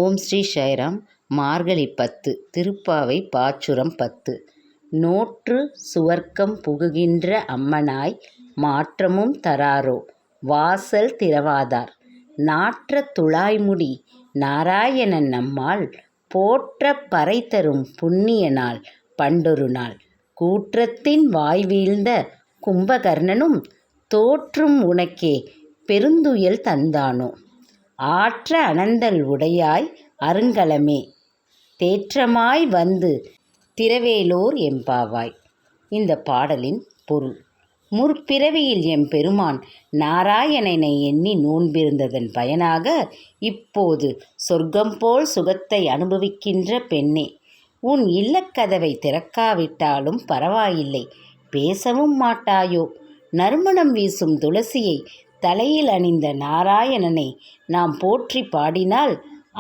ஓம் ஸ்ரீ சாய்ராம். மார்கழி 10 திருப்பாவை பாச்சுரம் 10. நோற்று சுவர்க்கம் புகுகின்ற அம்மனாய் மாற்றமும் தராரோ வாசல் திறவாதார் நாற்ற துழாய்முடி நாராயணன் நம்மால் போற்றப் பறைதரும் புண்ணிய நாள் பண்டொரு நாள். கூற்றத்தின் வாய்வீழ்ந்த கும்பகர்ணனும் தோற்றும் உனக்கே பெருந்துயல் தந்தானோ ஆற்ற அனந்தல் உடையாய் அருங்கலமே தேற்றமாய் வந்து திரவேலோர் எம்பாவாய். இந்த பாடலின் பொருள்: முற்பிறவியில் எம்பெருமான் நாராயணனை எண்ணி நோன்பிருந்ததன் பயனாக இப்போது சொர்க்கம் போல் சுகத்தை அனுபவிக்கின்ற பெண்ணே, உன் இல்லக்கதவை திறக்காவிட்டாலும் பரவாயில்லை, பேசவும் மாட்டாயோ? நறுமணம் வீசும் துளசியை தலையில் அணிந்த நாராயணனை நாம் போற்றி பாடினால்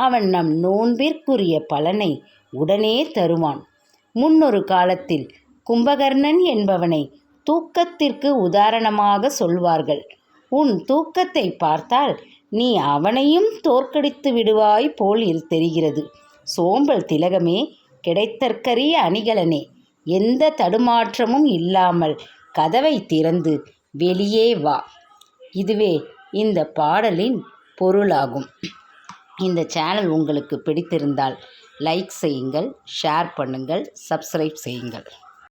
அவன் நம் நோன்பிற்குரிய பலனை உடனே தருவான். முன்னொரு காலத்தில் கும்பகர்ணன் என்பவனை தூக்கத்திற்கு உதாரணமாக சொல்வார்கள். உன் தூக்கத்தை பார்த்தால் நீ அவனையும் தோற்கடித்து விடுவாய் போல் தெரிகிறது. சோம்பல் திலகமே, கிடைத்தற்கரிய அணிகலனே, எந்த தடுமாற்றமும் இல்லாமல் கதவை திறந்து வெளியே வா. இதுவே இந்த பாடலின் பொருளாகும். இந்த சேனல் உங்களுக்கு பிடித்திருந்தால் லைக் செய்யுங்கள், ஷேர் பண்ணுங்கள், சப்ஸ்கிரைப் செய்யுங்கள்.